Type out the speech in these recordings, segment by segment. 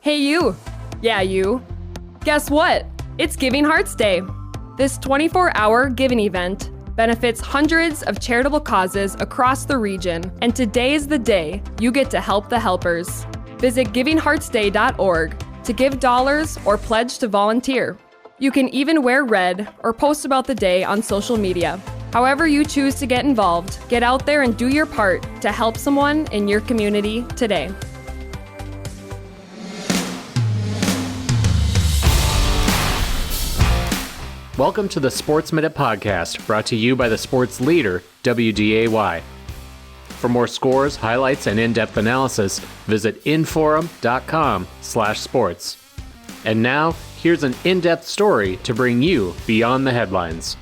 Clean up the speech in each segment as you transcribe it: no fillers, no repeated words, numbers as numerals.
Hey you! Yeah, you. Guess what? It's Giving Hearts Day. This 24-hour giving event benefits hundreds of charitable causes across the region, and today is the day you get to help the helpers. Visit givingheartsday.org to give dollars or pledge to volunteer. You can even wear red or post about the day on social media. However you choose to get involved, get out there and do your part to help someone in your community today. Welcome to the Sports Minute Podcast, brought to you by the sports leader, WDAY. For more scores, highlights, and in-depth analysis, visit inforum.com/sports. And now, here's an in-depth story to bring you beyond the headlines.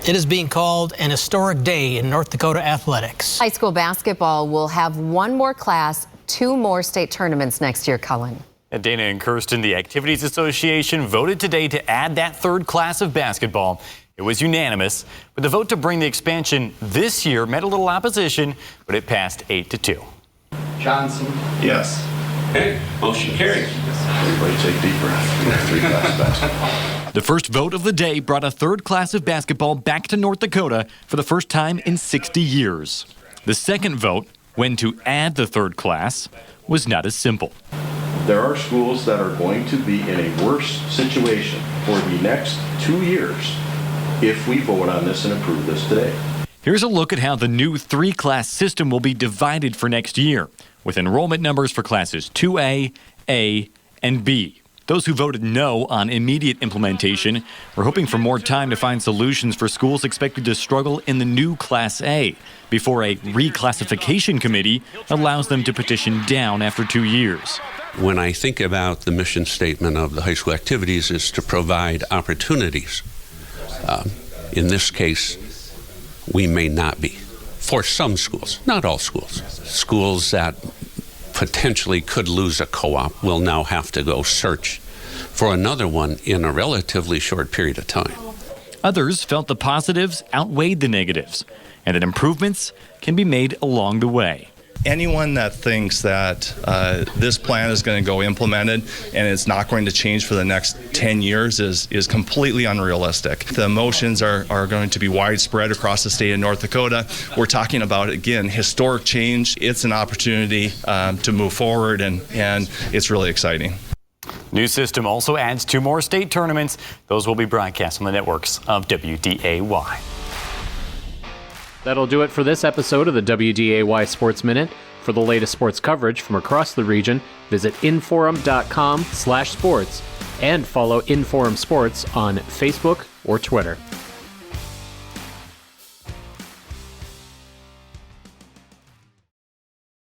It is being called an historic day in North Dakota athletics. High school basketball will have one more class, two more state tournaments next year, Cullen. And Dana and Kirsten, the Activities Association, voted today to add that third class of basketball. It was unanimous, but the vote to bring the expansion this year met a little opposition, but it passed 8-2. Johnson. Yes. Okay, motion carries. Everybody take deep breath. Three class basketball. The first vote of the day brought a third class of basketball back to North Dakota for the first time in 60 years. The second vote, when to add the third class, was not as simple. There are schools that are going to be in a worse situation for the next 2 years if we vote on this and approve this today. Here's a look at how the new three-class system will be divided for next year, with enrollment numbers for classes 2A, A, and B. Those who voted no on immediate implementation were hoping for more time to find solutions for schools expected to struggle in the new Class A before a reclassification committee allows them to petition down after 2 years. When I think about the mission statement of the high school activities is to provide opportunities. In this case, we may not be. For some schools, not all schools. Schools that potentially could lose a co-op will now have to go search for another one in a relatively short period of time. Others felt the positives outweighed the negatives, and that improvements can be made along the way. Anyone that thinks that this plan is going to go implemented and it's not going to change for the next 10 years is completely unrealistic. The emotions are going to be widespread across the state of North Dakota. We're talking about, again, historic change. It's an opportunity to move forward, and it's really exciting. New system also adds 2 more state tournaments. Those will be broadcast on the networks of WDAY. That'll do it for this episode of the WDAY Sports Minute. For the latest sports coverage from across the region, visit inforum.com/sports and follow Inforum Sports on Facebook or Twitter.